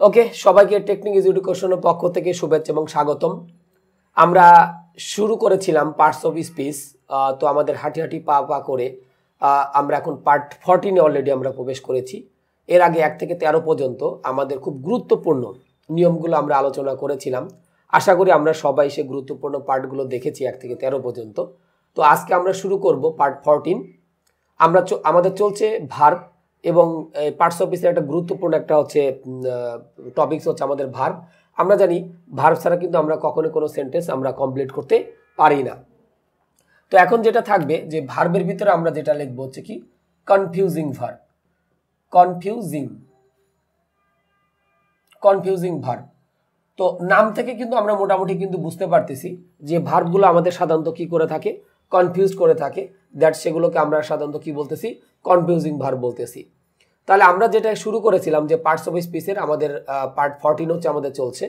ওকে, সবাইকে technique is এডুকেশনের পক্ষ থেকে শুভেচ্ছা এবং স্বাগতম। আমরা শুরু করেছিলাম পার্টস অফ স্পিচ। তো আমাদের হাঁটি হাঁটি পা পা করে আমরা এখন পার্ট 14-এ অলরেডি আমরা প্রবেশ করেছি। এর আগে 1 থেকে 13 পর্যন্ত আমাদের খুব গুরুত্বপূর্ণ নিয়মগুলো আমরা আলোচনা করেছিলাম। আশা করি আমরা সবাই সে গুরুত্বপূর্ণ পার্টগুলো দেখেছি 1 থেকে 13 পর্যন্ত। তো আজকে আমরা শুরু করব পার্ট 14। আমাদের চলছে ভার্ব, এবং পার্টস অফ স্পিচের একটা গুরুত্বপূর্ণ একটা হচ্ছে টপিকস হচ্ছে আমাদের ভার্ব। আমরা জানি ভার্ব ছাড়া কিন্তু আমরা কখনো কোনো সেন্টেন্স আমরা কমপ্লিট করতে পারি না। তো এখন যেটা থাকবে যে ভার্বের ভিতরে আমরা যেটা লিখবো হচ্ছে কি কনফিউজিং ভার্ব। Confusing verb. তো নাম থেকে কিন্তু আমরা মোটামুটি কিন্তু বুঝতে পারতেছি যে ভার্বগুলো আমাদের সাধারণত কি করে থাকে, কনফিউজ করে থাকে। দ্যাট সেগুলোকে আমরা সাধারণত কি বলতেছি, কনফিউজিং ভার্ব বলতেছি। তাহলে আমরা যেটা শুরু করেছিলাম যে পার্টস অফ স্পিচের আমাদের পার্ট 14 হচ্ছে আমাদের চলছে।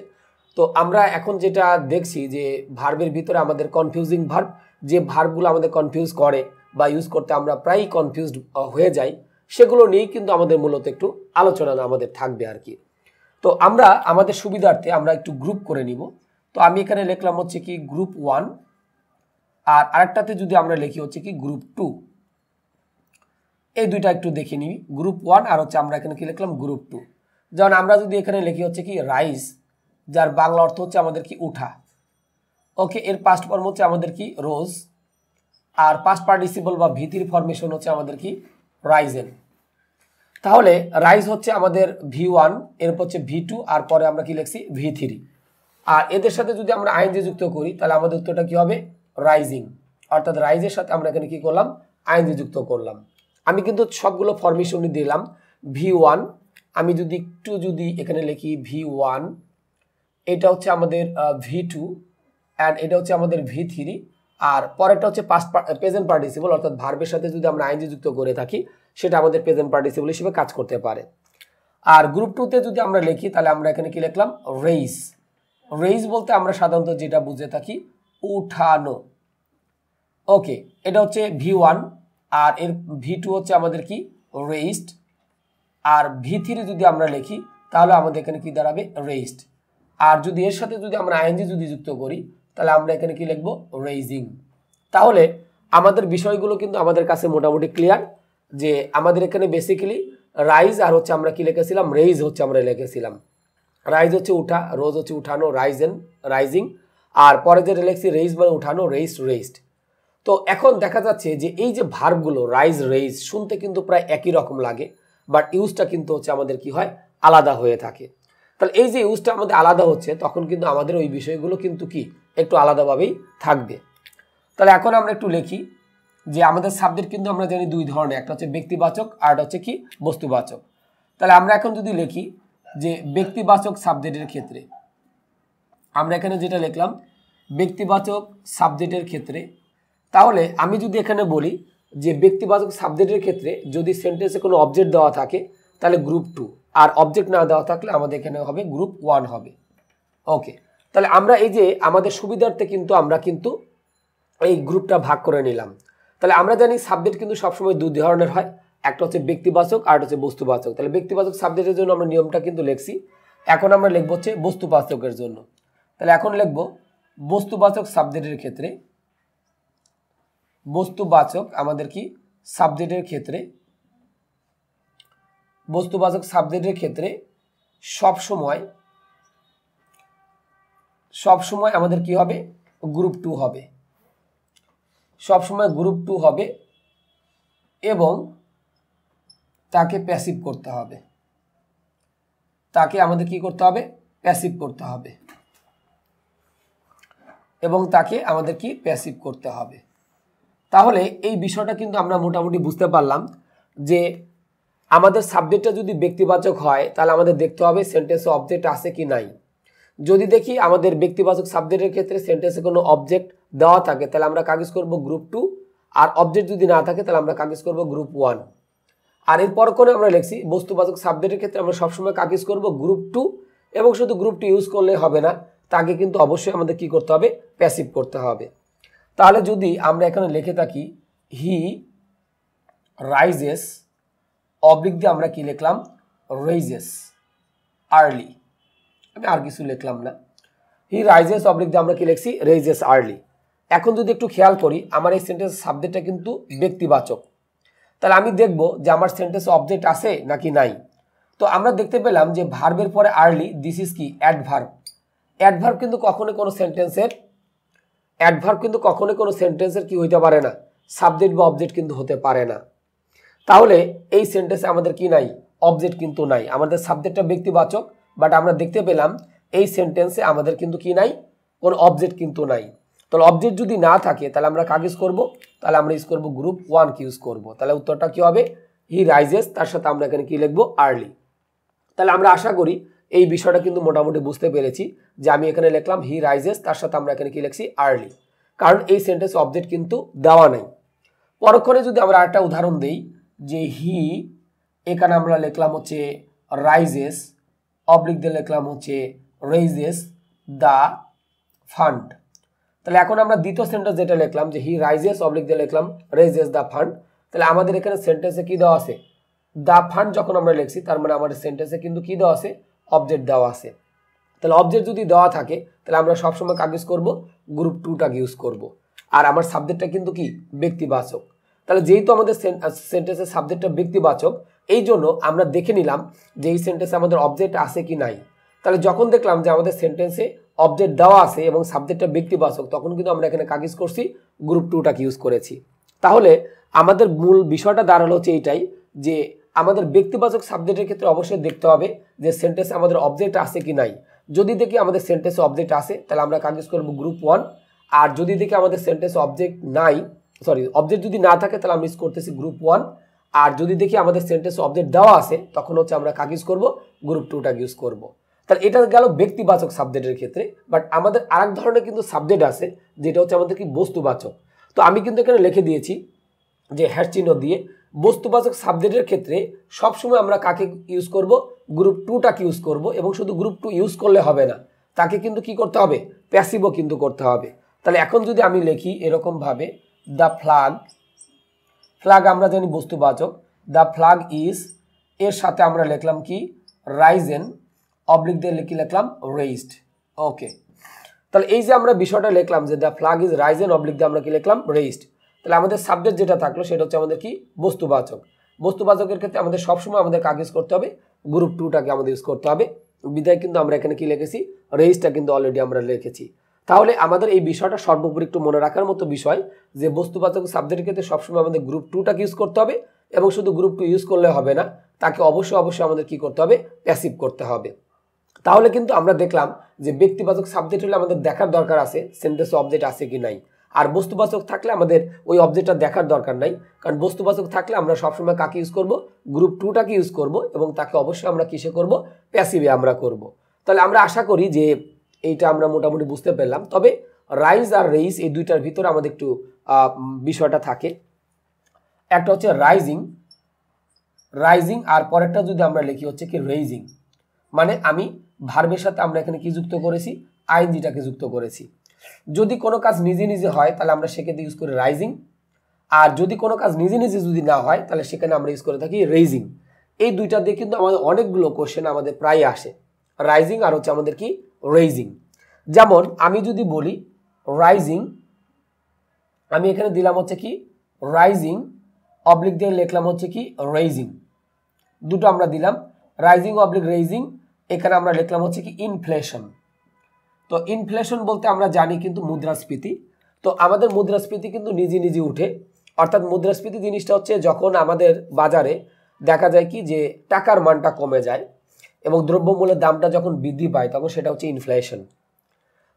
তো আমরা এখন যেটা দেখছি যে ভার্বের ভিতরে আমাদের কনফিউজিং ভার্ব, যে ভার্বগুলো আমাদের কনফিউজ করে বা ইউজ করতে আমরা প্রায়ই কনফিউজড হয়ে যাই, সেগুলো নিয়েই কিন্তু আমাদের মূলত একটু আলোচনা আমাদের থাকবে আর কি। তো আমরা আমাদের সুবিধার্থে আমরা একটু গ্রুপ করে নিব। তো আমি এখানে লিখলাম হচ্ছে কি গ্রুপ 1, আর আরেকটাতে যদি আমরা লিখি হচ্ছে কি গ্রুপ 2। এই দুইটা একটু দেখে নিই, গ্রুপ 1 আর হচ্ছে আমরা এখানে কি লিখলাম গ্রুপ 2। যেমন আমরা যদি এখানে লিখি হচ্ছে কি রাইজ, যার বাংলা অর্থ হচ্ছে আমাদের কি উঠা। ওকে, এর পাস্ট ফর্ম হচ্ছে আমাদের কি রোজ, আর পাস্ট পার্টিসিপল বা ভিতির ফরমেশন হচ্ছে আমাদের কি রাইজেন। তাহলে রাইজ হচ্ছে আমাদের V1, এরপর হচ্ছে V2, আর পরে আমরা কি লিখছি V3। আর এদের সাথে যদি আমরা আইএনজি যুক্ত করি তাহলে আমাদের উত্তরটা কি হবে রাইজিং। অর্থাৎ রাইজের সাথে আমরা এখানে কি করলাম, আইএনজি যুক্ত করলাম। আমি কিন্তু সবগুলো ফরমেশনই দিলাম। V1 আমি যদি একটু যদি এখানে লিখি V1, এটা হচ্ছে আমাদের V2, অ্যান্ড এটা হচ্ছে আমাদের V3, আর পরেরটা হচ্ছে প্রেজেন্ট পার্টিসিপল। অর্থাৎ ভার্বের সাথে যদি আমরা আইএনজি যুক্ত করে থাকি সেটা আমাদের প্রেজেন্ট পার্টিসিপল হিসেবে কাজ করতে পারে। আর গ্রুপ 2তে যদি আমরা লিখি তাহলে আমরা এখানে কি লিখলাম রেইজ। রেইজ বলতে আমরা সাধারণত যেটা বুঝে থাকি উঠানো। ওকে, এটা হচ্ছে V1, আর এর V2 হচ্ছে আমাদের কি রেইজড, আর V3 যদি আমরা লিখি তাহলে আমাদের এখানে কি দাঁড়াবে রেইজড। আর যদি এর সাথে যদি আমরা আইএনজি যদি যুক্ত করি তাহলে আমরা এখানে কি লিখবো রেইজিং। তাহলে আমাদের বিষয়গুলো কিন্তু আমাদের কাছে মোটামুটি ক্লিয়ার, যে আমাদের এখানে বেসিক্যালি রাইজ আর হচ্ছে আমরা কি লিখেছিলাম রেইজ হচ্ছে আমরা লিখেছিলাম। রাইজ হচ্ছে উঠা, রোজ হচ্ছে উঠানো, রাইজিং, আর পরে যেটা লিখছি রেইজ মানে উঠানো, রেইজড। তো এখন দেখা যাচ্ছে যে এই যে ভার্বগুলো রাইজ রেইজ শুনতে কিন্তু প্রায় একই রকম লাগে, বাট ইউজটা কিন্তু হচ্ছে আমাদের কি হয় আলাদা হয়ে থাকে। তাহলে এই যে ইউজটা আমাদের আলাদা হচ্ছে তখন কিন্তু আমাদের ওই বিষয়গুলো কিন্তু কি একটু আলাদাভাবেই থাকবে। তাহলে এখন আমরা একটু লিখি যে আমাদের সাবজেক্ট কিন্তু আমরা জানি দুই ধরনের, একটা হচ্ছে ব্যক্তিবাচক আর একটা হচ্ছে কি বস্তুবাচক। তাহলে আমরা এখন যদি লিখি যে ব্যক্তিবাচক সাবজেক্টের ক্ষেত্রে আমরা এখানে যেটা লিখলাম ব্যক্তিবাচক সাবজেক্টের ক্ষেত্রে, তাহলে আমি যদি এখানে বলি যে ব্যক্তিবাচক সাবজেক্টের ক্ষেত্রে যদি সেন্টেন্সে কোনো অবজেক্ট দেওয়া থাকে তাহলে গ্রুপ 2, আর অবজেক্ট না দেওয়া থাকলে আমাদের এখানে হবে গ্রুপ 1 হবে। ওকে, তাহলে আমরা এই যে আমাদের সুবিধার্থে কিন্তু আমরা কিন্তু এই গ্রুপটা ভাগ করে নিলাম। তাহলে আমরা জানি সাবজেক্ট কিন্তু সবসময় দুই ধরনের হয়, একটা হচ্ছে ব্যক্তিবাচক আর হচ্ছে বস্তুবাচক। তাহলে ব্যক্তিবাচক সাবজেক্টের জন্য আমরা নিয়মটা কিন্তু লিখছি, এখন আমরা লিখবো হচ্ছে বস্তুবাচকের জন্য। তাহলে এখন লিখবো বস্তুবাচক সাবজেক্টের ক্ষেত্রে, বস্তুবাচক আমাদের কি সাবজেক্টের ক্ষেত্রে, বস্তুবাচক সাবজেক্টের ক্ষেত্রে সবসময় আমাদের কি হবে গ্রুপ 2 হবে, সবসময় গ্রুপ 2 হবে, এবং তাকে প্যাসিভ করতে হবে, তাকে আমাদের কি করতে হবে প্যাসিভ করতে হবে, এবং তাকে আমাদের কি প্যাসিভ করতে হবে। তাহলে এই বিষয়টা কিন্তু আমরা মোটামুটি বুঝতে পারলাম যে আমাদের সাবজেক্টটা যদি ব্যক্তিবাচক হয় তাহলে আমাদের দেখতে হবে সেন্টেন্সে অবজেক্ট আছে কি নাই। যদি দেখি আমাদের ব্যক্তিবাচক সাবজেক্টের ক্ষেত্রে সেন্টেন্সে কোনো অবজেক্ট দেওয়া থাকে তাহলে আমরা কাগজ করব গ্রুপ 2, আর অবজেক্ট যদি না থাকে তাহলে আমরা কাগজ করব গ্রুপ 1। আর এরপর করে আমরা লিখছি বস্তুবাচক সাবজেক্টের ক্ষেত্রে আমরা সবসময় কাগজ করব গ্রুপ 2, এবং শুধু গ্রুপ 2 ইউজ করলে হবে না, তাকে কিন্তু অবশ্যই আমাদের কি করতে হবে প্যাসিভ করতে হবে। তাহলে যদি আমরা এখানে লিখে থাকি হি রাইজেস, অবলিক দিয়ে আমরা কি লিখলাম রেইজেস আর্লি। আমি আর কিছু লিখলাম না। হি রাইজেস অবলিক দিয়ে আমরা কি লিখছি রেইজেস আর্লি। এখন যদি একটু খেয়াল করি আমার এই সেন্টেন্স সাবজেক্টটা কিন্তু ব্যক্তিবাচক, তাহলে আমি দেখব যে আমার সেন্টেন্সে অবজেক্ট আছে নাকি নাই। তো আমরা দেখতে পেলাম যে ভার্বের পরে আর্লি, দিস ইজ কি অ্যাডভার্ব। অ্যাডভার্ব কিন্তু কখনোই কোনো সেন্টেন্সের কি হইতে পারে না, সাবজেক্ট বা অবজেক্ট কিন্তু হতে পারে না। তাহলে এই সেন্টেন্সে আমাদের কি নাই, অবজেক্ট কিন্তু নাই। আমাদের সাবজেক্টটা ব্যক্তিবাচক, বাট আমরা দেখতে পেলাম এই সেন্টেন্সে আমাদের কিন্তু কি নাই, কোনো অবজেক্ট কিন্তু নাই। তাহলে অবজেক্ট যদি না থাকে তাহলে আমরা কাকে ইউজ করব, তাহলে আমরা ইউজ করব গ্রুপ 1 কে ইউজ করব। তাহলে উত্তরটা কি হবে, হি রাইজেস, তার সাথে আমরা এখানে কি লিখবো আর্লি। তাহলে আমরা আশা করি এই বিষয়টা কিন্তু মোটামুটি বুঝতে পেরেছি যে আমি এখানে লিখলাম হি রাইজেস, তার সাথে আমরা এখানে কি লিখছি আর্লি, কারণ এই সেন্টেন্স অবজেক্ট কিন্তু দেওয়া নাই। পরক্ষণে যদি আমরা আরেকটা উদাহরণ দেই যে হি, এখানে আমরা লিখলাম হচ্ছে রাইজেস অবলিক দিয়ে লিখলাম হচ্ছে রেইজেস দ্য ফান্ড। তাহলে এখন আমরা দ্বিতীয় সেন্টেন্স যেটা লিখলাম যে হি রাইজেস অবলিক দিয়ে লিখলাম রেইজেস দ্য ফান্ড, তাহলে আমাদের এখানে সেন্টেন্সে কি দেওয়া আছে, দ্য ফান্ড যখন আমরা লিখছি তার মানে আমাদের সেন্টেন্সে কিন্তু কি দেওয়া আছে, অবজেক্ট দেওয়া আছে। তাহলে অবজেক্ট যদি দেওয়া থাকে তাহলে আমরা সবসময় কাকে ইউজ করবো, গ্রুপ 2টাকে ইউজ করব। আর আমার সাবজেক্টটা কিন্তু কি ব্যক্তিবাচক। তাহলে যেহেতু আমাদের সেন্টেন্সের সাবজেক্টটা ব্যক্তিবাচক, এই জন্য আমরা দেখে নিলাম যে এই সেন্টেন্সে আমাদের অবজেক্ট আছে কি নাই। তাহলে যখন দেখলাম যে আমাদের সেন্টেন্সে অবজেক্ট দেওয়া আছে এবং সাবজেক্টটা ব্যক্তিবাচক, তখন কিন্তু আমরা এখানে কাকে ইউজ করছি, গ্রুপ 2টাকে ইউজ করেছি। তাহলে আমাদের মূল বিষয়টা দাঁড়ালো হচ্ছে এইটাই যে আমাদের ব্যক্তিবাচক সাবজেক্টের ক্ষেত্রে অবশ্যই দেখতে হবে যে সেন্টেন্সে আমাদের অবজেক্ট আছে কি নাই। যদি দেখি আমাদের সেন্টেন্সে অবজেক্ট আছে তাহলে আমরা কাকে ইউজ করব, গ্রুপ 1। আর যদি দেখি আমাদের সেন্টেন্সে অবজেক্ট নাই, অবজেক্ট যদি না থাকে তাহলে আমরা ইউজ করতেছি গ্রুপ 1। আর যদি দেখি আমাদের সেন্টেন্সে অবজেক্ট দেওয়া আছে তখন হচ্ছে আমরা কাকে ইউজ করব, গ্রুপ 2টাকে ইউজ করব। তাহলে এটা গেল ব্যক্তিবাচক সাবজেক্টের ক্ষেত্রে। বাট আমাদের আরেক ধরনের কিন্তু সাবজেক্ট আছে যেটা হচ্ছে আমাদের কি বস্তুবাচক। তো আমি কিন্তু এখানে লিখে দিয়েছি যে হ্যাশ চিহ্ন দিয়ে, বস্তুবাচক সাবজেক্টের ক্ষেত্রে সবসময় আমরা কাকে ইউজ করব, গ্রুপ 2টাকে ইউজ করব। এবং শুধু গ্রুপ 2 ইউজ করলে হবে না, তাকে কিন্তু কি করতে হবে, প্যাসিভও কিন্তু করতে হবে। তাহলে এখন যদি আমি লিখি এরকম ভাবে দ্য ফ্ল্যাগ আমরা জানি বস্তুবাচক, দ্য ফ্ল্যাগ ইজ, এর সাথে আমরা লিখলাম কি রাইজেন অবলিক দিয়ে লিখলাম রেইজড। ওকে, তাহলে এই যে আমরা বিষয়টা লিখলাম যে the flag is Ryzen oblique দিয়ে আমরা কি লিখলাম রেইজড। তাহলে আমাদের সাবজেক্ট যেটা থাকলো সেটা হচ্ছে আমাদের কি বস্তুবাচকের ক্ষেত্রে আমাদের সবসময় আমাদের কাকে ইউজ করতে হবে, গ্রুপ 2টাকে আমাদের ইউজ করতে হবে। বিদায় কিন্তু আমরা এখানে কি লিখেছি, রেইজটা কিন্তু অলরেডি আমরা লিখেছি। তাহলে আমাদের এই বিষয়টা সর্বোপরি একটু মনে রাখার মতো বিষয় যে বস্তুবাচক সাবজেক্টের ক্ষেত্রে সবসময় আমাদের গ্রুপ 2টাকে ইউজ করতে হবে। এবং শুধু গ্রুপ 2 ইউজ করলে হবে না, তাকে অবশ্যই আমাদের কি করতে হবে, প্যাসিভ করতে হবে। তাহলে কিন্তু আমরা দেখলাম যে ব্যক্তিবাচক সাবজেক্ট হলে আমাদের দেখার দরকার আছে সেন্টেন্সে অবজেক্ট আছে কি নাই, আর বস্তুবাচক থাকলে আমাদের ওই অবজেক্টটা দেখার দরকার নাই। কারণ বস্তুবাচক থাকলে আমরা সবসময় কাকে ইউজ করব, গ্রুপ 2টাকে ইউজ করব এবং তাকে অবশ্যই আমরা কিসে করব, প্যাসিভে আমরা করব। তাহলে আমরা আশা করি যে এইটা আমরা মোটামুটি বুঝতে পারলাম। তবে রাইজ আর রেইজ এই দুইটার ভিতরে আমাদের একটু বিষয়টা থাকে। একটা হচ্ছে রাইজিং আর পরেরটা যদি আমরা লিখি হচ্ছে কি রেইজিং। মানে আমি ভার্বের সাথে আমরা এখানে কি যুক্ত করেছি, আইএনজিটাকে যুক্ত করেছি। যদি কোনো কাজ নিজে নিজে হয় তাহলে আমরা সেক্ষেত্রে ইউজ করি রাইজিং, আর যদি কোনো কাজ নিজে নিজে যদি না হয় তাহলে সেখানে আমরা ইউজ করে থাকি রেইজিং। এই দুইটা দিয়ে কিন্তু আমাদের অনেকগুলো কোশ্চেন আমাদের প্রায় আসে, রাইজিং আর হচ্ছে আমাদের কি রেইজিং। যেমন আমি যদি বলি রাইজিং, আমি এখানে দিলাম হচ্ছে কি রাইজিং অবলিক দিয়ে লিখলাম হচ্ছে কি রেইজিং, দুটো আমরা দিলাম রাইজিং অবলিক রেইজিং। এখানে আমরা লিখলাম হচ্ছে কি ইনফ্লেশন। তো ইনফ্লেশন বলতে আমরা জানি কিন্তু মুদ্রাস্ফীতি। তো আমাদের মুদ্রাস্ফীতি কিন্তু নিজে নিজে উঠে, অর্থাৎ মুদ্রাস্ফীতি জিনিসটা হচ্ছে যখন আমাদের বাজারে দেখা যায় কি যে টাকার মানটা কমে যায় এবং দ্রব্যমূল্যের দামটা যখন বৃদ্ধি পায় তখন সেটা হচ্ছে ইনফ্লেশন।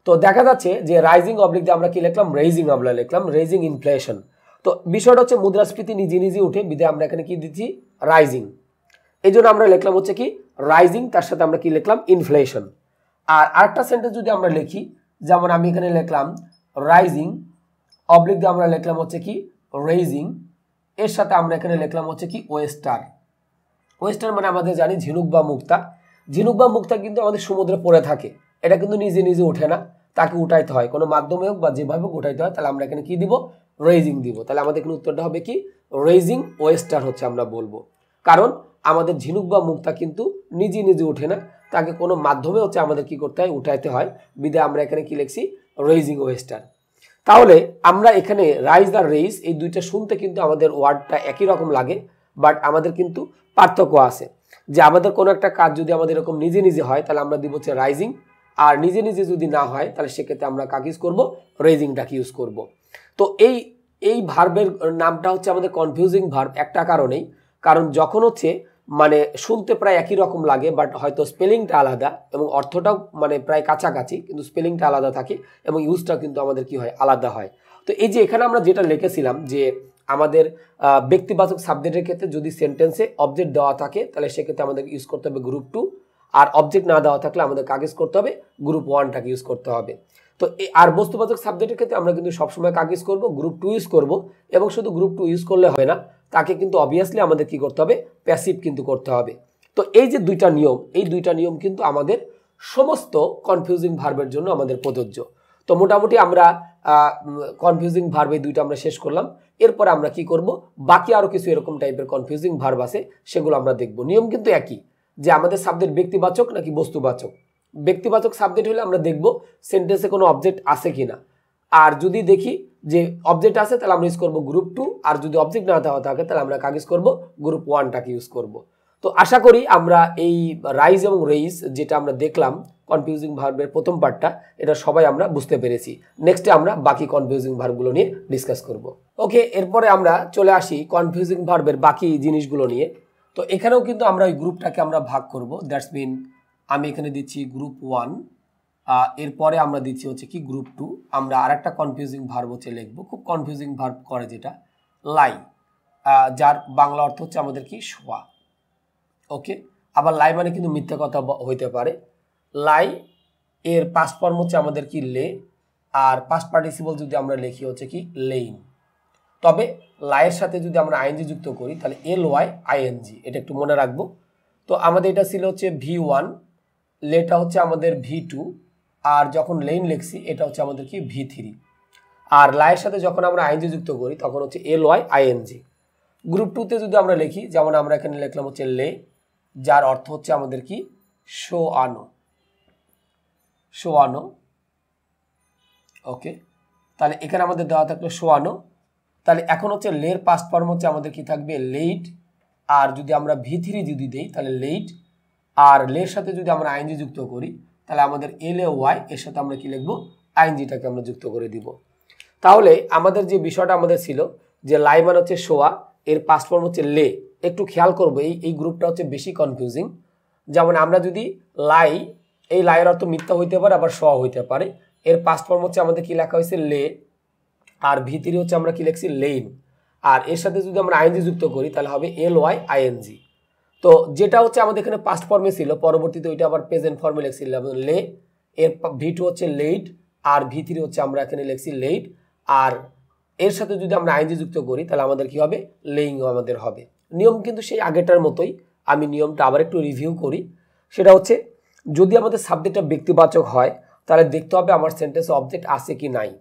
তো দেখা যাচ্ছে যে রাইজিং অবলিক দিয়ে আমরা কি লিখলাম, রেইজিং আমরা লিখলাম রেইজিং ইনফ্লেশন। তো বিষয়টা হচ্ছে মুদ্রাস্ফীতি নিজে নিজে উঠে, বিধায় আমরা এখানে কি দিচ্ছি রাইজিং। এই জন্য আমরা লিখলাম হচ্ছে কি রাইজিং, তার সাথে আমরা কি লিখলাম ইনফ্লেশন। আর আরেকটা সেন্টেন্স যদি আমরা লিখি, যেমন আমি এখানে লিখলাম রাইজিং অবলিক দিয়ে আমরা লিখলাম হচ্ছে কি রেইজিং, এর সাথে আমরা এখানে লিখলাম হচ্ছে কি ওয়েস্টার। ওয়েস্টার মানে আমাদের জানি ঝিনুক বা মুক্তা কিন্তু আমাদের সমুদ্রে পড়ে থাকে, এটা কিন্তু নিজে নিজে ওঠে না, তাকে উঠাইতে হয় কোনো মাধ্যমে হোক বা যেভাবে উঠাইতে হয়। তাহলে আমরা এখানে কি দিব, রেইজিং দিব। তাহলে আমাদের এখানে উত্তরটা হবে কি রেইজিং ওয়েস্টার হচ্ছে আমরা বলবো, কারণ আমাদের ঝিনুক বা মুক্তা কিন্তু নিজে নিজে ওঠে না, তাকে কোনো মাধ্যমে হচ্ছে আমাদের কি করতে হয়, উঠাইতে হয়। বিদায় আমরা এখানে কি লিখছি, রেইজিং ওয়েস্টার। তাহলে আমরা এখানে রাইজ আর রেইজ এই দুইটা শুনতে কিন্তু আমাদের ওয়ার্ডটা একই রকম লাগে, বাট আমাদের কিন্তু পার্থক্য আছে। যে আমাদের কোনো একটা কাজ যদি আমাদের এরকম নিজে নিজে হয় তাহলে আমরা দিব হচ্ছে রাইজিং, আর নিজে নিজে যদি না হয় তাহলে সেক্ষেত্রে আমরা কাকে ইউজ করবো, রেইজিংটাকে ইউজ করব। তো এই ভার্বের নামটা হচ্ছে আমাদের কনফিউজিং ভার্ব একটা কারণেই, কারণ যখন হচ্ছে মানে শুনতে প্রায় একই রকম লাগে বাট হয়তো স্পেলিংটা আলাদা এবং অর্থটাও মানে প্রায় কাছাকাছি, কিন্তু স্পেলিংটা আলাদা থাকে এবং ইউজটাও কিন্তু আমাদের কি হয়, আলাদা হয়। তো এই যে এখানে আমরা যেটা লিখেছিলাম যে আমাদের ব্যক্তিবাচক সাবজেক্টের ক্ষেত্রে যদি সেন্টেন্সে অবজেক্ট দেওয়া থাকে তাহলে সেক্ষেত্রে আমাদের ইউজ করতে হবে গ্রুপ 2, আর অবজেক্ট না দেওয়া থাকলে আমাদের কাকে ইউজ করতে হবে, গ্রুপ 1টাকে ইউজ করতে হবে। তো আর বস্তুবাচক সাবজেক্টের ক্ষেত্রে আমরা কিন্তু সবসময় কাকে ইউজ করবো, গ্রুপ 2 ইউজ করবো। এবং শুধু গ্রুপ 2 ইউজ করলে হয় না, তাকে কিন্তু অবভিয়াসলি আমাদের কি করতে হবে, প্যাসিভ কিন্তু করতে হবে। তো এই যে দুইটা নিয়ম, এই দুইটা নিয়ম কিন্তু আমাদের সমস্ত কনফিউজিং ভার্বের জন্য আমাদের প্রযোজ্য। তো মোটামুটি আমরা কনফিউজিং ভার্ব এই দুইটা আমরা শেষ করলাম। এরপরে আমরা কি করব, বাকি আরো কিছু এরকম টাইপের কনফিউজিং ভার্ব আছে, সেগুলো আমরা দেখব। নিয়ম কিন্তু একই, যে আমাদের সাবজেক্ট ব্যক্তিবাচক নাকি বস্তুবাচক। ব্যক্তিবাচক সাবজেক্ট হলে আমরা দেখব সেন্টেন্সে কোনো অবজেক্ট আছে কিনা, আর যদি দেখি যে অবজেক্ট আছে তাহলে আমরা ইউজ করবো গ্রুপ 2, আর যদি অবজেক্ট না দেওয়া থাকে তাহলে আমরা কাকে ইউজ করবো, গ্রুপ 1টাকে ইউজ করব। তো আশা করি আমরা এই রাইজ এবং রেইজ যেটা আমরা দেখলাম কনফিউজিং ভার্বের প্রথম পার্টটা, এটা সবাই আমরা বুঝতে পেরেছি। নেক্সটে আমরা বাকি কনফিউজিং ভার্বগুলো নিয়ে ডিসকাস করব। ওকে, এরপরে আমরা চলে আসি কনফিউজিং ভার্বের বাকি জিনিসগুলো নিয়ে। তো এখানেও কিন্তু আমরা ওই গ্রুপটাকে আমরা ভাগ করব। দ্যাটস মিন আমি এখানে দিচ্ছি গ্রুপ 1, এরপরে আমরা দিচ্ছি হচ্ছে কি গ্রুপ 2। আমরা আরেকটা কনফিউজিং ভার্ব হচ্ছে লিখবো, খুব কনফিউজিং ভার্ব করে যেটা, লাই, যার বাংলা অর্থ হচ্ছে আমাদের কি, শোয়া। ওকে, আবার লাই মানে কিন্তু মিথ্যা কথা হইতে পারে। লাই এর পাস্ট ফর্ম হচ্ছে আমাদের কি, লে, আর পাস্ট পার্টিসিপল যদি আমরা লিখি হচ্ছে কি, লেইন। তবে লাইয়ের সাথে যদি আমরা আইএনজি যুক্ত করি তাহলে LYING, এটা একটু মনে রাখবো। তো আমাদের এটা ছিল হচ্ছে V1, লেটা হচ্ছে আমাদের V2, আর যখন লেইন লিখছি এটা হচ্ছে আমাদের কি, V3। আর লাইয়ের সাথে যখন আমরা আইএনজি যুক্ত করি তখন হচ্ছে LYING। গ্রুপ 2তে যদি আমরা লিখি, যেমন আমরা এখানে লিখলাম হচ্ছে লে, যার অর্থ হচ্ছে আমাদের কি, শোয়ানো, শোয়ানো। ওকে, তাহলে এখানে আমাদের দেওয়া থাকলো শোয়ানো। তাহলে এখন হচ্ছে লের পাস্ট ফর্ম হচ্ছে আমাদের কি থাকবে, লেইট, আর যদি আমরা V3 যদি দেই তাহলে লেইট, আর লের সাথে যদি আমরা আইএনজি যুক্ত করি তাহলে আমাদের LAY এর সাথে আমরা কি লিখবো, আইএনজিটাকে আমরা যুক্ত করে দিব। তাহলে আমাদের যে বিষয়টা আমাদের ছিল যে লাই মানে হচ্ছে শোয়া, এর পাস্ট ফর্ম হচ্ছে লে। একটু খেয়াল করবো, এই গ্রুপটা হচ্ছে বেশি কনফিউজিং। যেমন আমরা যদি লাই, এই লাইয়ের অর্থ মিথ্যা হইতে পারে আবার শোয়া হইতে পারে। এর পাস্ট ফর্ম হচ্ছে আমাদের কি লেখা হয়েছে, লে, আর V3 হচ্ছে আমরা কি লিখছি, লেইন, আর এর সাথে যদি আমরা আইএনজি যুক্ত করি তাহলে হবে LYING। তো যেটা হচ্ছে আমাদের এখানে পাস্ট ফর্মে ছিল, পরবর্তীতে ওইটা আবার প্রেজেন্ট ফর্মে লিখছিলাম লে, এর V2 হচ্ছে লেইট, আর V3 হচ্ছে আমরা এখানে লিখছি লেইট, আর এর সাথে যদি আমরা আইএনজি যুক্ত করি তাহলে আমাদের কি হবে, লেইং আমাদের হবে। নিয়ম কিন্তু সেই আগেটার মতোই। আমি নিয়মটা আবার একটু রিভিউ করি। সেটা হচ্ছে যদি আমাদের সাবজেক্টটা ব্যক্তিবাচক হয় তাহলে দেখতে হবে আমার সেন্টেন্সে অবজেক্ট আছে কি নাই।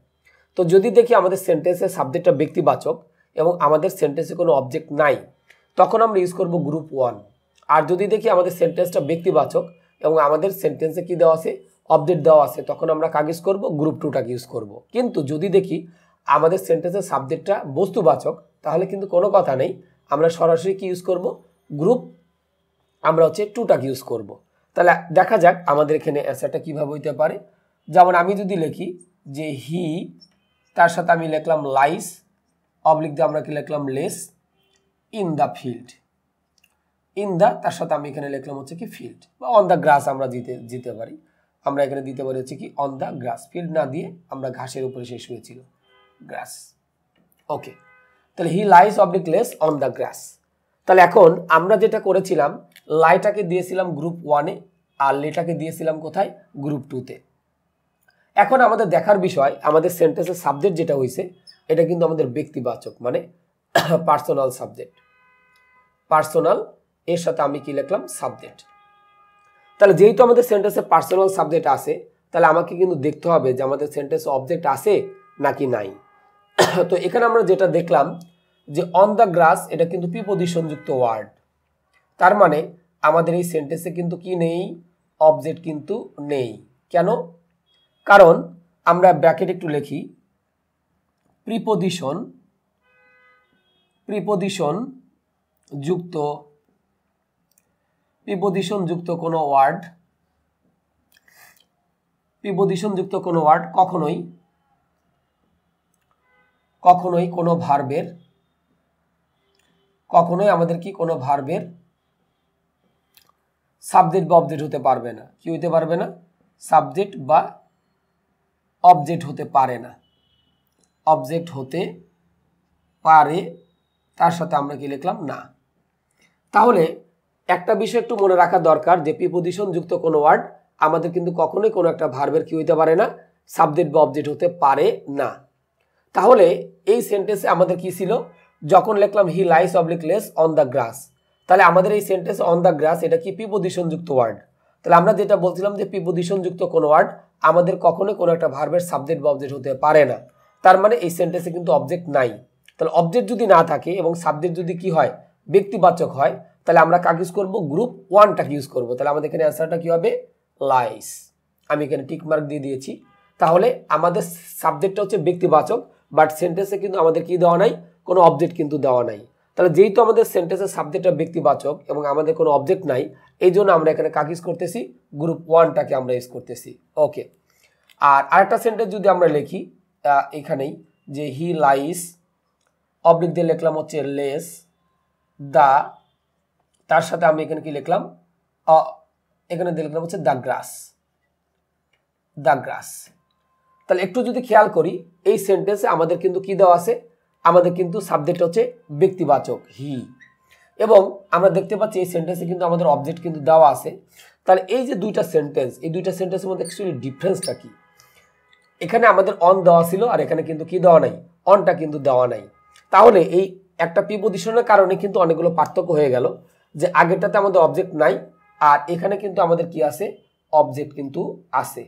তো যদি দেখি আমাদের সেন্টেন্সের সাবজেক্টটা ব্যক্তিবাচক এবং আমাদের সেন্টেন্সে কোনো অবজেক্ট নাই, তখন আমরা ইউজ করব গ্রুপ 1। আর যদি দেখি আমাদের সেন্টেন্সটা ব্যক্তিবাচক এবং আমাদের সেন্টেন্সে কি দেওয়া আছে, অবজেক্ট দেওয়া আছে, তখন আমরা কাকে ইউজ করব, গ্রুপ 2টাকে ইউজ করব। কিন্তু যদি দেখি আমাদের সেন্টেন্সের সাবজেক্টটা বস্তুবাচক, তাহলে কিন্তু কোনো কথা নেই, আমরা সরাসরি কি ইউজ করব, গ্রুপ আমরা হচ্ছে 2টাকে ইউজ করব। তাহলে দেখা যাক আমাদের এখানে অ্যান্সারটা কীভাবে হইতে পারে। যেমন আমি যদি লিখি যে হি, তার সাথে আমি লিখলাম লাইস, অবলিক দিয়ে আমরা কি লিখলাম, less, in the field. In the, তার সাথে আমি এখানে লিখলাম হচ্ছে কি, ফিল্ড, বা অন দ্য গ্রাস আমরা দিতে পারি। আমরা এখানে দিতে পারি হচ্ছে কি, অন দ্য গ্রাস। ফিল্ড না দিয়ে আমরা ঘাসের উপরে সে শুয়েছিল, গ্রাস। ওকে, তাহলে he lies oblique less on the grass. তাহলে এখন আমরা যেটা করেছিলাম, লাইটাকে দিয়েছিলাম গ্রুপ 1-এ, আর লেটাকে দিয়েছিলাম কোথায়, গ্রুপ 2-তে। এখন আমাদের দেখার বিষয়, আমাদের সেন্টেন্সের সাবজেক্ট যেটা হয়েছে এটা কিন্তু আমাদের ব্যক্তিবাচক, মানে পার্সোনাল সাবজেক্ট। পার্সোনাল এর সাথে আমি কি লিখলাম, সাবজেক্ট। তাহলে যেহেতু আমাদের সেন্টেন্সে পার্সোনাল সাবজেক্ট আছে, তাহলে আমাকে কিন্তু দেখতে হবে যে আমাদের সেন্টেন্সে অবজেক্ট আছে নাকি নাই। তো এখানে আমরা যেটা দেখলাম যে অন দ্য গ্রাস, এটা কিন্তু প্রিপজিশন যুক্ত ওয়ার্ড। তার মানে আমাদের এই সেন্টেন্সে কিন্তু কি নেই, অবজেক্ট কিন্তু নেই। কেন? কারণ আমরা ব্র্যাকেট একটু লিখি, প্রিপোজিশন যুক্ত কোনো ওয়ার্ড কখনোই কোনো ভার্বের আমাদের কি কোনো ভার্বের সাবজেক্ট বা অবজেক্ট হতে পারবে না। কি হতে পারবে না? সাবজেক্ট বা অবজেক্ট হতে পারে না। অবজেক্ট হতে পারে, তার সাথে আমরা কি লিখলাম? না। তাহলে একটা বিষয় একটু মনে রাখা দরকার যে প্রিপোজিশন যুক্ত কোনো ওয়ার্ড আমাদের কিন্তু কখনোই কোনো একটা ভার্বের কি হতে পারে না? সাবজেক্ট বা অবজেক্ট হতে পারে না। তাহলে এই সেন্টেন্সে আমাদের কি ছিল? যখন লিখলাম he lies oblique less on the grass, তাহলে আমাদের এই সেন্টেন্স অন দ্য গ্রাস এটা কি প্রিপোজিশন যুক্ত ওয়ার্ড। তাহলে আমরা যেটা বলছিলাম যে প্রিপোজিশন যুক্ত কোনো ওয়ার্ড আমাদের কখনোই কোনো একটা ভার্বের সাবজেক্ট বা অবজেক্ট হতে পারে না। তার মানে এই সেন্টেন্সে কিন্তু অবজেক্ট নাই। তাহলে অবজেক্ট যদি না থাকে এবং সাবজেক্ট যদি কি হয়? ব্যক্তিবাচক হয়, তাহলে আমরা কাকে ইউজ করব? গ্রুপ ওয়ানটাকে ইউজ করব। তাহলে আমাদের এখানে অ্যান্সারটা কি হবে? লাইস। আমি এখানে টিক মার্ক দিয়ে দিয়েছি। তাহলে আমাদের সাবজেক্টটা হচ্ছে ব্যক্তিবাচক, বাট সেন্টেন্সে কিন্তু আমাদের কি দেওয়া নাই? কোনো অবজেক্ট কিন্তু দেওয়া নাই। তাহলে যেহেতু আমাদের সেন্টেন্সের সাবজেক্টটা ব্যক্তিবাচক এবং আমাদের কোনো অবজেক্ট নাই, এই জন্য আমরা এখানে কাকে ইউজ করতেছি? গ্রুপ ওয়ানটাকে আমরা ইউজ করতেছি। ওকে। আর আরেকটা সেন্টেন্স যদি আমরা লিখি এখানেই যে হি লাইস অবলিক দিয়ে লিখলাম হচ্ছে লেস দা, তার সাথে আমি এখানে কি লিখলাম? এখানে দিয়ে লিখলাম হচ্ছে দ্য গ্রাস। তাহলে একটু যদি খেয়াল করি এই সেন্টেন্সে আমাদের কিন্তু কি দেওয়া আছে? আমাদের কিন্তু সাবজেক্ট হচ্ছে ব্যক্তিবাচক হি, এবং আমরা দেখতে পাচ্ছি এই সেন্টেন্সে কিন্তু আমাদের অবজেক্ট কিন্তু দেওয়া আছে। তাহলে এই যে দুইটা সেন্টেন্স, এই দুইটা সেন্টেন্সের মধ্যে অ্যাকচুয়ালি ডিফারেন্সটা কি? এখানে আমাদের অন দেওয়া ছিল আর এখানে কিন্তু কি দেওয়া নাই? অনটা কিন্তু দেওয়া নাই। তাহলে এই একটা প্রিপোজিশনের কারণে কিন্তু অনেকগুলো পার্থক্য হয়ে গেল, যে আগেরটাতে আমাদের অবজেক্ট নাই আর এখানে কিন্তু আমাদের কি আছে? অবজেক্ট কিন্তু আছে।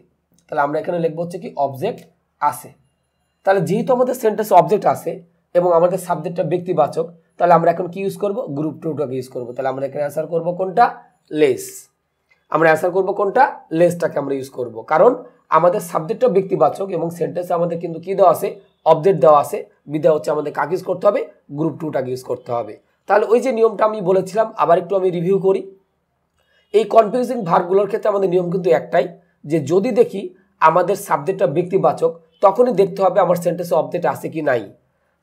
তাহলে আমরা এখানে লিখবো হচ্ছে কি? অবজেক্ট আছে। তাহলে যেহেতু আমাদের সেন্টেন্সে অবজেক্ট আছে এবং আমাদের সাবজেক্টটা ব্যক্তিবাচক, তাহলে আমরা এখন কি ইউজ করব? গ্রুপ টুটাকে ইউজ করব। তাহলে আমরা এখানে অ্যান্সার করব কোনটা? লেস। আমরা অ্যান্সার করব কোনটা? লেসটাকে আমরা ইউজ করব, কারণ আমাদের সাবজেক্টটা ব্যক্তিবাচক এবং সেন্টেন্সে আমাদের কিন্তু কি দেওয়া আছে? অবজেক্ট দেওয়া আছে। বিধায় হচ্ছে আমাদের কাকে ইউজ করতে হবে? গ্রুপ টুটাকে ইউজ করতে হবে। তাহলে ওই যে নিয়মটা আমি বলেছিলাম আবার একটু আমি রিভিউ করি। এই কনফিউজিং ভার্বগুলোর ক্ষেত্রে আমাদের নিয়ম কিন্তু একটাই, যে যদি দেখি আমাদের সাবজেক্টটা ব্যক্তিবাচক তখনই দেখতে হবে আমার সেন্টেন্সে অবজেক্ট আছে কি নাই।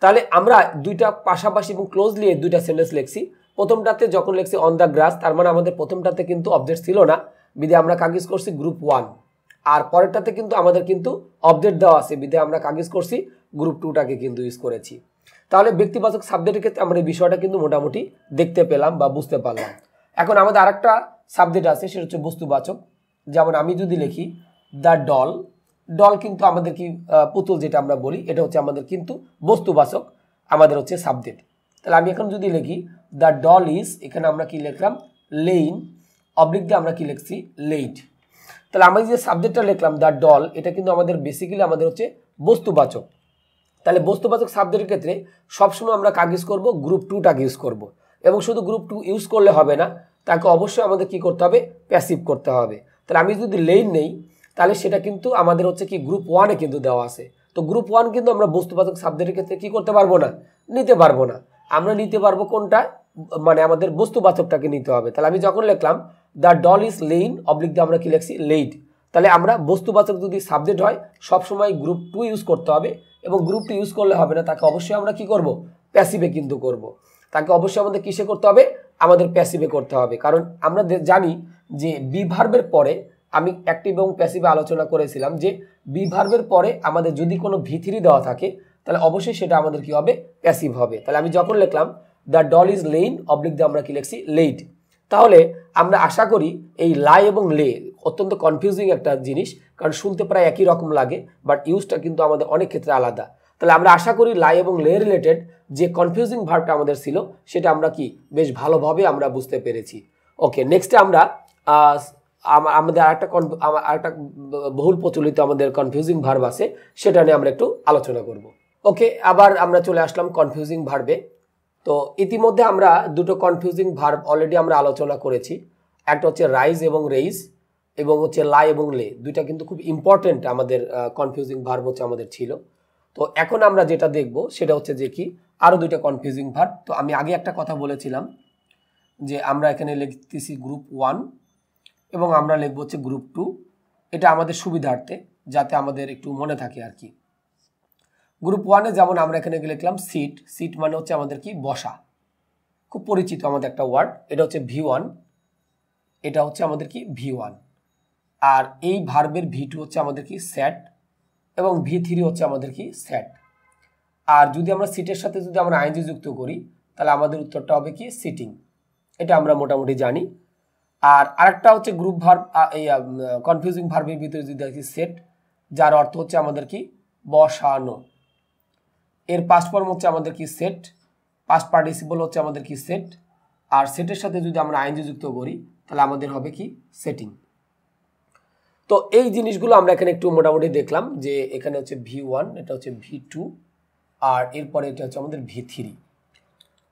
তাহলে আমরা দুইটা পাশাপাশি এবং ক্লোজলি এই দুইটা সেন্টেন্স লিখছি। প্রথমটাতে যখন লিখছি অন দ্য গ্রাস, তার মানে আমাদের প্রথমটাতে কিন্তু অবজেক্ট ছিল না, বিধায় আমরা কাকে ইউজ করছি? Group one. আর পরেরটাতে কিন্তু আমাদের কিন্তু অবজেক্ট দেওয়া আছে, বিধায় আমরা কাকে ইউজ করছি? গ্রুপ টুটাকে কিন্তু ইউজ করেছি। তাহলে ব্যক্তিবাচক সাবজেক্টের ক্ষেত্রে আমরা এই বিষয়টা কিন্তু মোটামুটি দেখতে পেলাম বা বুঝতে পারলাম। এখন আমাদের আরেকটা সাবজেক্ট আছে, সেটা হচ্ছে বস্তুবাচক। যেমন আমি যদি লিখি দ্য ডল, ডল কিন্তু আমাদের কি পুতুল যেটা আমরা বলি, এটা হচ্ছে আমাদের কিন্তু বস্তুবাচক, আমাদের হচ্ছে সাবজেক্ট। তাহলে আমি এখন যদি লিখি দ্য ডল ইজ, এখানে আমরা কি লিখলাম? লেইন অবলিক দিয়ে আমরা কি লিখছি? লেইড। তাহলে আমরা যে সাবজেক্টটা লিখলাম দ্য ডল, এটা কিন্তু আমাদের বেসিক্যালি আমাদের হচ্ছে বস্তুবাচক। তাহলে বস্তুবাচক সাবজেক্টের ক্ষেত্রে সবসময় আমরা কাকে ইউজ করবো? গ্রুপ টুটাকে ইউজ করব। এবং শুধু গ্রুপ টু ইউজ করলে হবে না, তাকে অবশ্যই আমাদের কি করতে হবে? প্যাসিভ করতে হবে। তাহলে আমি যদি লেইন নেই, তাহলে সেটা কিন্তু আমাদের হচ্ছে কি? গ্রুপ ওয়ানে কিন্তু দেওয়া আছে। তো গ্রুপ ওয়ান কিন্তু আমরা বস্তুবাচক সাবজেক্টের ক্ষেত্রে কি করতে পারবো না? নিতে পারবো না। আমরা নিতে পারবো কোনটা? মানে আমাদের বস্তুবাচকটাকে নিতে হবে। তাহলে আমি যখন লিখলাম the doll is lain oblique দিয়ে আমরা কি লিখছি? লেইড। তাহলে আমরা বস্তুবাচক যদি সাবজেক্ট হয় সবসময় গ্রুপ টু ইউজ করতে হবে, এবং গ্রুপ টু ইউজ করলে হবে না, তাকে অবশ্যই আমরা কি করব? প্যাসিভে কিন্তু করব। তাকে অবশ্যই আমাদের কিসে করতে হবে? আমাদের প্যাসিভে করতে হবে। কারণ আমরা জানি যে বি ভার্বের পরে, আমি অ্যাক্টিভ এবং প্যাসিভে আলোচনা করেছিলাম যে বি ভার্বের পরে আমাদের যদি কোনো ভি3 দেওয়া থাকে, তাহলে অবশ্যই সেটা আমাদের কি হবে? প্যাসিভ হবে। তাহলে আমি যখন লিখলাম the doll is lain oblique দিয়ে আমরা কি লিখছি? লেইড। তাহলে আমরা আশা করি এই লাই এবং লে অত্যন্ত কনফিউজিং একটা জিনিস, কারণ শুনতে প্রায় একই রকম লাগে, বাট ইউজটা কিন্তু আমাদের অনেক ক্ষেত্রে আলাদা। তাহলে আমরা আশা করি লাই এবং লে রিলেটেড যে কনফিউজিং ভার্বটা আমাদের ছিল সেটা আমরা কি বেশ ভালোভাবে আমরা বুঝতে পেরেছি। ওকে, নেক্সটে আমরা আমাদের আরেকটা বহুল প্রচলিত আমাদের কনফিউজিং ভার্ব আছে, সেটা নিয়ে আমরা একটু আলোচনা করব। ওকে, আবার আমরা চলে আসলাম কনফিউজিং ভার্বে। তো ইতিমধ্যে আমরা দুটো কনফিউজিং ভার্ব অলরেডি আমরা আলোচনা করেছি। একটা হচ্ছে রাইজ এবং রেইজ, এবং হচ্ছে লাই এবং লে, দুইটা কিন্তু খুব ইম্পর্টেন্ট আমাদের কনফিউজিং ভার্ব হচ্ছে আমাদের ছিল। তো এখন আমরা যেটা দেখব সেটা হচ্ছে যে কি আরো দুইটা কনফিউজিং ভার্ব। তো আমি আগে একটা কথা বলেছিলাম যে আমরা এখানে লিখতেছি গ্রুপ 1 এবং আমরা লিখবো হচ্ছে গ্রুপ 2, এটা আমাদের সুবিধার্থে যাতে আমাদের একটু মনে থাকে আর কি। গ্রুপ 1-এ যেমন আমরা এখানে লিখলাম সিট, সিট মানে হচ্ছে আমাদের কি বসা, খুব পরিচিত আমাদের একটা ওয়ার্ড, এটা হচ্ছে V1, এটা হচ্ছে আমাদের কি V1। আর এই ভার্বের V2 হচ্ছে আমাদের কি স্যাট এবং V3 হচ্ছে আমাদের কি স্যাট। আর যদি আমরা সিটের সাথে যদি আমরা আইএনজি যুক্ত করি তাহলে আমাদের উত্তরটা হবে কি সিটিং, এটা আমরা মোটামুটি জানি। আর আরেকটা হচ্ছে গ্রুপ ভার্ব, এই কনফিউজিং ভার্বের ভিতরে যদি দেখি সেট, যার অর্থ হচ্ছে আমাদের কি বসানো, এর পাস্ট ফর্ম হচ্ছে আমাদের কি সেট, পাস্ট পার্টিসিপল হচ্ছে আমাদের কি সেট, আর সেটের সাথে যদি আমরা আইএনজি যুক্ত করি তাহলে আমাদের হবে কি সেটিং। তো এই জিনিসগুলো আমরা এখানে একটু মোটামুটি দেখলাম যে এখানে হচ্ছে V1, এটা হচ্ছে V2, আর এরপরে এটা হচ্ছে আমাদের V3।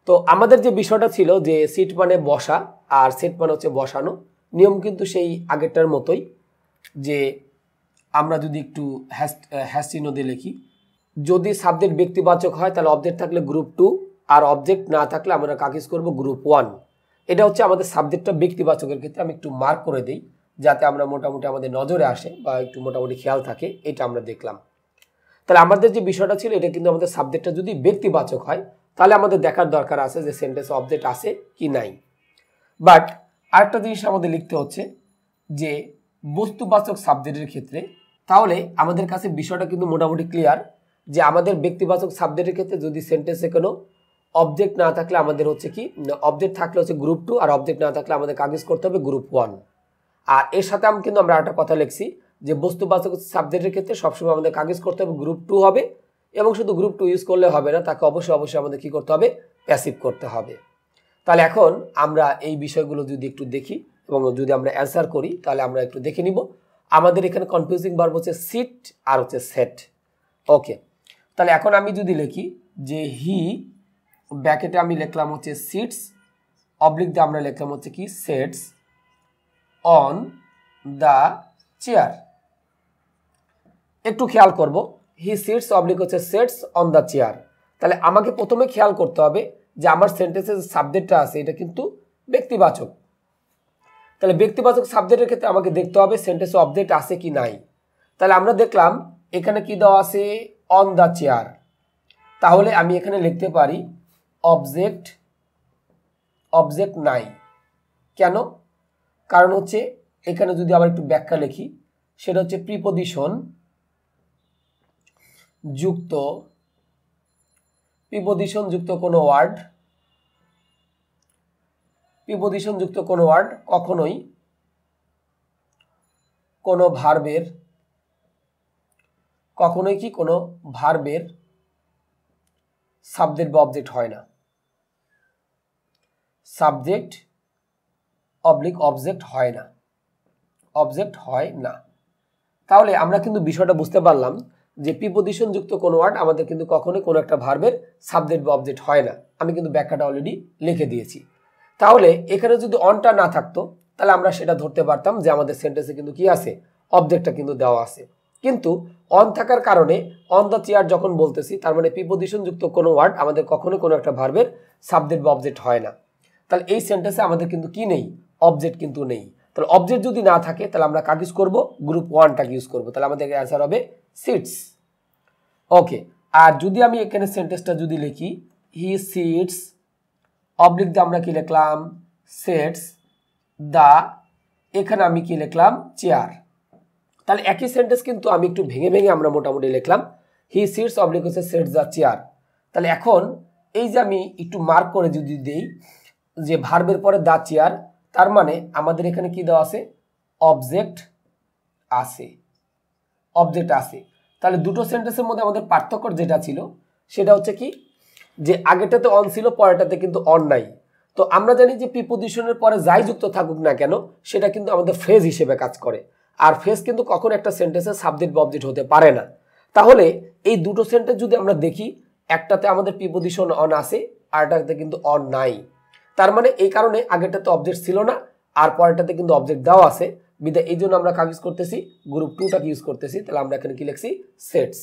তো আমাদের যে বিষয়টা ছিল যে সিট মানে বসা আর সেট মানে হচ্ছে বসানো, নিয়ম কিন্তু সেই আগেরটার মতোই, যে আমরা যদি একটু হ্যাশ চিহ্ন দিয়ে লিখি, যদি সাবজেক্ট ব্যক্তিবাচক হয় তাহলে অবজেক্ট থাকলে গ্রুপ 2, আর অবজেক্ট না থাকলে আমরা কাকে ইউজ করব গ্রুপ 1। এটা হচ্ছে আমাদের সাবজেক্টটা ব্যক্তিবাচকের ক্ষেত্রে আমি একটু মার্ক করে দিই যাতে আমরা মোটামুটি আমাদের নজরে আসে বা একটু মোটামুটি খেয়াল থাকে, এটা আমরা দেখলাম। তাহলে আমাদের যে বিষয়টা ছিল এটা কিন্তু আমাদের সাবজেক্টটা যদি ব্যক্তিবাচক হয় তাহলে আমাদের দেখার দরকার আছে যে সেন্টেন্সে অবজেক্ট আছে কি নাই। বাট আরেকটা জিনিস আমাদের লিখতে হচ্ছে যে বস্তুবাচক সাবজেক্টের ক্ষেত্রে, তাহলে আমাদের কাছে বিষয়টা কিন্তু মোটামুটি ক্লিয়ার যে আমাদের ব্যক্তিবাচক সাবজেক্টের ক্ষেত্রে যদি সেন্টেন্সে কোনো অবজেক্ট না থাকলে আমাদের হচ্ছে কি, অবজেক্ট থাকলে হচ্ছে গ্রুপ 2, আর অবজেক্ট না থাকলে আমাদের কাজ করতে হবে গ্রুপ 1। আর এর সাথে আমি কিন্তু আমরা একটা কথা লিখছি যে বস্তুবাচক সাবজেক্টের ক্ষেত্রে সবসময় আমাদের কাজ করতে হবে গ্রুপ 2 হবে, এবং শুধু গ্রুপ 2 ইউজ করলে হবে না, তাকে অবশ্যই আমাদের কি করতে হবে, প্যাসিভ করতে হবে। তাহলে এখন আমরা এই বিষয়গুলো যদি একটু দেখি এবং যদি আমরা অ্যান্সার করি তাহলে আমরা একটু দেখে নিব। আমাদের এখানে কনফিউজিং ভার্ব হচ্ছে সিট আর হচ্ছে সেট। ওকে, তাহলে এখন আমি যদি লিখি যে হি, ব্র্যাকেটে আমি লিখলাম হচ্ছে সিটস, অবলিক দিয়ে আমরা লিখলাম হচ্ছে কি সেটস অন দ্য চেয়ার। একটু খেয়াল করব, হি সিটস অবলিক হচ্ছে সেটস অন দ্য চেয়ার। তাহলে আমাকে প্রথমে খেয়াল করতে হবে যে আমার সেন্টেন্সের সাবজেক্টটা আছে এটা কিন্তু ব্যক্তিবাচক। তাহলে ব্যক্তিবাচক সাবজেক্টের ক্ষেত্রে আমাকে দেখতে হবে সেন্টেন্সে অবজেক্ট আছে কি নাই। তাহলে আমরা দেখলাম এখানে কি দেওয়া আছে অন দ্য চেয়ার, তাহলে আমি এখানে লিখতে পারি অবজেক্ট নাই। কেন? কারণ হচ্ছে এখানে যদি আবার একটু ব্যাখ্যা লিখি, সেটা হচ্ছে প্রিপোজিশন যুক্ত কোনো ওয়ার্ড, প্রিপোজিশন যুক্ত কোনো ওয়ার্ড কখনোই কোনো ভার্বের সাবজেক্ট বা অবজেক্ট হয় না। সাবজেক্ট অবলিক অবজেক্ট হয় না। তাহলে আমরা কিন্তু বিষয়টা বুঝতে পারলাম যে প্রিপোজিশন যুক্ত কোনো ওয়ার্ড আমাদের কিন্তু কখনোই কোনো একটা ভার্বের সাবজেক্ট বা অবজেক্ট হয় না। আমি কিন্তু ব্যাখ্যাটা অলরেডি লিখে দিয়েছি। তাহলে এখানে যদি অনটা না থাকতো তাহলে আমরা সেটা ধরতে পারতাম যে আমাদের সেন্টেন্সে কিন্তু কি আছে, অবজেক্টটা কিন্তু দেওয়া আছে। কিন্তু অন থাকার কারণে অন দ্য চেয়ার যখন বলতেছি, তার মানে প্রিপোজিশন যুক্ত কোনো ওয়ার্ড আমাদের কখনোই কোনো একটা ভার্বের সাবজেক্ট বা অবজেক্ট হয় না। তাহলে এই সেন্টেন্সে আমাদের কিন্তু কি নেই, অবজেক্ট কিন্তু নেই। তাহলে অবজেক্ট যদি না থাকে তাহলে আমরা কাকে ইউজ করবো, গ্রুপ 1টাকে ইউজ করবো। তাহলে আমাদের অ্যান্সার হবে সিটস। ওকে, আর যদি আমি এখানে সেন্টেন্সটা যদি লিখি হি সিটস, অবলিক দিয়ে আমরা কি লিখলাম সেটস দা, এখানে আমি কি লিখলাম চেয়ার। তাহলে একই সেন্টেন্স কিন্তু আমি একটু ভেঙে আমরা মোটামুটি লিখলাম হি সিটস অবলিক হচ্ছে সেটস দা চেয়ার। তাহলে এখন এই যে আমি একটু মার্ক করে যদি দেই যে ভার্বের পরে দা চেয়ার, তার মানে আমাদের এখানে কি দেওয়া আছে, অবজেক্ট আছে। তাহলে দুটো সেন্টেন্সের মধ্যে আমাদের পার্থক্য যেটা ছিল সেটা হচ্ছে কি, যে আগেটাতে অন ছিল, পরেরটাতে কিন্তু অন নাই। তো আমরা জানি যে প্রিপোজিশনের পরে যাই যুক্ত থাকুক না কেন সেটা কিন্তু আমাদের ফ্রেজ হিসেবে কাজ করে, আর ফ্রেজ কিন্তু কখন একটা সেন্টেন্সের সাবজেক্ট বা অবজেক্ট হতে পারে না। তাহলে এই দুটো সেন্টেন্স যদি আমরা দেখি, একটাতে আমাদের প্রিপোজিশন অন আছে আর একটাতে কিন্তু অন নাই। তার মানে এই কারণে আগেরটাতে অবজেক্ট ছিল না আর পরেরটাতে কিন্তু অবজেক্ট দেওয়া আছে, বিধায় এই জন্য আমরা কাজ ইউজ করতেছি গ্রুপ টুটাকে ইউজ করতেছি। তাহলে আমরা এখানে কি লিখছি সেটস।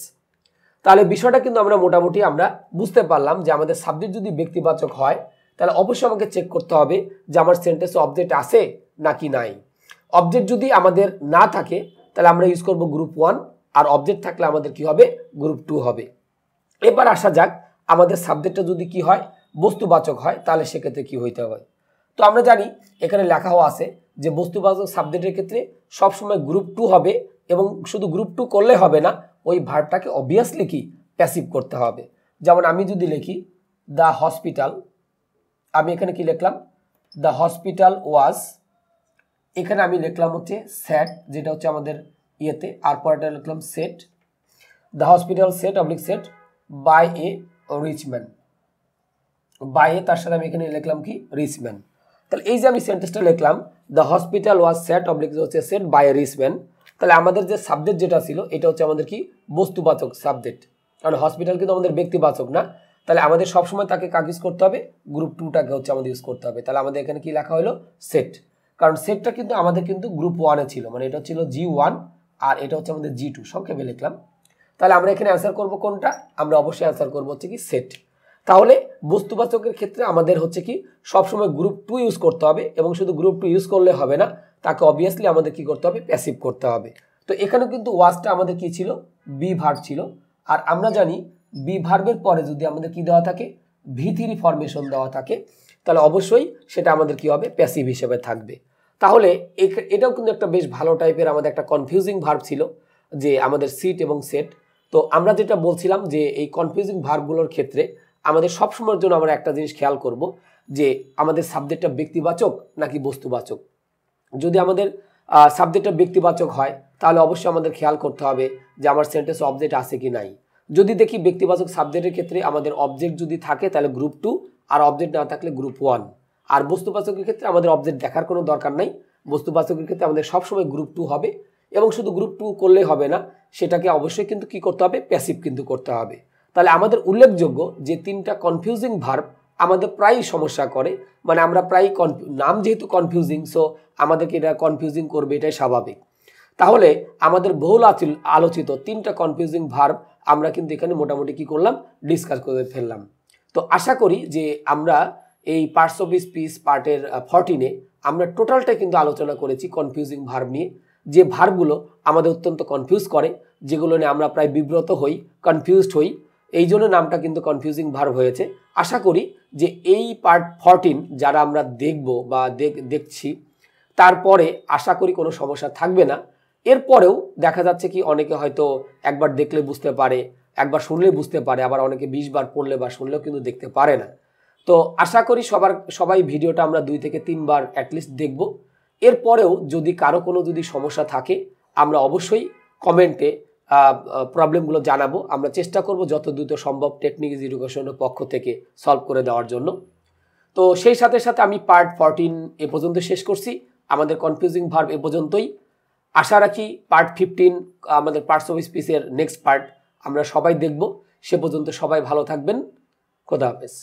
তাহলে বিষয়টা কিন্তু আমরা মোটামুটি আমরা বুঝতে পারলাম যে আমাদের সাবজেক্ট যদি ব্যক্তিবাচক হয় তাহলে অবশ্যই আমাকে চেক করতে হবে যে আমার সেন্টেন্সে অবজেক্ট আছে নাকি নাই। অবজেক্ট যদি আমাদের না থাকে তাহলে আমরা ইউজ করব গ্রুপ 1, আর অবজেক্ট থাকলে আমাদের কি হবে গ্রুপ 2 হবে। এবার আসা যাক আমাদের সাবজেক্টটা যদি কি হয় বস্তুবাচক হয় তাহলে সেক্ষেত্রে কি হইতে হয়। তো আমরা জানি এখানে লেখাও আছে যে বস্তুবাচক সাবজেক্টের ক্ষেত্রে সবসময় গ্রুপ 2 হবে, এবং শুধু গ্রুপ 2 করলে হবে না, ওই ভার্বটাকে অবভিয়াসলি কি প্যাসিভ করতে হবে। যেমন আমি যদি লিখি দ্য হসপিটাল, আমি এখানে কি লিখলাম দ্য হসপিটাল ওয়াজ, এখানে আমি লিখলাম হচ্ছে সেট, যেটা হচ্ছে আমাদের ইয়েতে, আর পরেটা লিখলাম set, the hospital set oblique set by a rich man, by a তার সাথে আমি এখানে লিখলাম কি রিচ ম্যান। তাহলে এই যে আমি সেন্টেন্সটা লিখলাম the hospital was set oblique হচ্ছে set by a rich man, তাহলে আমাদের যে সাবজেক্ট যেটা ছিল এটা হচ্ছে আমাদের কি বস্তুবাচক সাবজেক্ট, কারণ হসপিটাল কিন্তু আমাদের ব্যক্তিবাচক না। তাহলে আমাদের সবসময় তাকে কাজ ইউজ করতে হবে গ্রুপ 2টাকে হচ্ছে আমাদের ইউজ করতে হবে। তাহলে আমাদের এখানে কি লেখা হলো সেট, কারণ সেটটা কিন্তু আমাদের কিন্তু গ্রুপ 1-এ ছিল, মানে এটা ছিল G1 আর এটা হচ্ছে আমাদের G2 সংক্ষেপে লিখলাম। তাহলে আমরা এখানে অ্যান্সার করব কোনটা, আমরা অবশ্যই অ্যান্সার করব হচ্ছে কি সেট। তাহলে বস্তুবাচকের ক্ষেত্রে আমাদের হচ্ছে কি সবসময় গ্রুপ 2 ইউজ করতে হবে, এবং শুধু গ্রুপ 2 ইউজ করলে হবে না, তাকে অবভিয়াসলি আমাদের কি করতে হবে প্যাসিভ করতে হবে। তো এখানে কিন্তু ওয়াজটা আমাদের কি ছিল বি ভার্ব ছিল, আর আমরা জানি বি ভার্বের পরে যদি আমাদের কি দেওয়া থাকে V3 ফরমেশন দেওয়া থাকে তাহলে অবশ্যই সেটা আমাদের কি হবে প্যাসিভ হিসেবে থাকবে। তাহলে এটাও কিন্তু একটা বেশ ভালো টাইপের আমাদের একটা কনফিউজিং ভার্ব ছিল যে আমাদের সিট এবং সেট। তো আমরা যেটা বলছিলাম যে এই কনফিউজিং ভার্বগুলোর ক্ষেত্রে আমাদের সবসময়ের জন্য আমরা একটা জিনিস খেয়াল করব যে আমাদের সাবজেক্টটা ব্যক্তিবাচক নাকি বস্তুবাচক। যদি আমাদের সাবজেক্টটা ব্যক্তিবাচক হয় তাহলে অবশ্যই আমাদের খেয়াল করতে হবে যে আমার সেন্টেন্সে অবজেক্ট আছে কি নাই। যদি দেখি ব্যক্তিবাচক সাবজেক্টের ক্ষেত্রে আমাদের অবজেক্ট যদি থাকে তাহলে গ্রুপ 2, আর অবজেক্ট না থাকলে গ্রুপ 1। আর বস্তুবাচকের ক্ষেত্রে আমাদের অবজেক্ট দেখার কোনো দরকার নাই, বস্তুবাচকের ক্ষেত্রে আমাদের সবসময় গ্রুপ 2 হবে, এবং শুধু গ্রুপ 2 করলেই হবে না, সেটাকে অবশ্যই কিন্তু কি করতে হবে প্যাসিভ কিন্তু করতে হবে। তাহলে আমাদের উল্লেখযোগ্য যে 3টা কনফিউজিং ভার্ব আমাদের প্রায়ই সমস্যা করে, মানে আমরা প্রায় নাম যেহেতু কনফিউজিং, সো আমাদেরকে এটা কনফিউজিং করবে, এটাই স্বাভাবিক। তাহলে আমাদের বহুল আলোচিত 3টা কনফিউজিং ভার্ব আমরা কিন্তু এখানে মোটামুটি কি করলাম ডিসকাস করে ফেললাম। তো আশা করি যে আমরা এই পার্টস অফ স্পিচ পার্টের 14-এ আমরা টোটালটাই কিন্তু আলোচনা করেছি কনফিউজিং ভার্ব নিয়ে, যে ভার্বগুলো আমাদের অত্যন্ত কনফিউজ করে, যেগুলো নিয়ে আমরা প্রায় বিব্রত হই, কনফিউজড হই, এই জন্য নামটা কিন্তু কনফিউজিং ভার্ব হয়েছে। আশা করি যে এই পার্ট 14 যারা আমরা দেখব বা দেখছি তারপরে আশা করি কোনো সমস্যা থাকবে না। এরপরেও দেখা যাচ্ছে কি অনেকে হয়তো একবার দেখলে বুঝতে পারে, একবার শুনলে বুঝতে পারে, আবার অনেকে 20 বার পড়লে বা শুনলেও কিন্তু দেখতে পারে না। তো আশা করি সবাই ভিডিওটা আমরা 2 থেকে 3 বার অ্যাটলিস্ট দেখব। এরপরেও যদি কারো কোনো যদি সমস্যা থাকে আমরা অবশ্যই কমেন্টে প্রবলেমগুলো জানাবো, আমরা চেষ্টা করব যত দ্রুত সম্ভব টেকনিক ইজ এডুকেশনের পক্ষ থেকে সলভ করে দেওয়ার জন্য। তো সেই সাথে সাথে আমি পার্ট 14 এ পর্যন্ত শেষ করছি, আমাদের কনফিউজিং ভার্ব এ পর্যন্তই। আশা রাখি পার্ট 15 আমাদের পার্টস অফ স্পিচের নেক্সট পার্ট আমরা সবাই দেখব। সে পর্যন্ত সবাই ভালো থাকবেন, খোদা হাফেজ।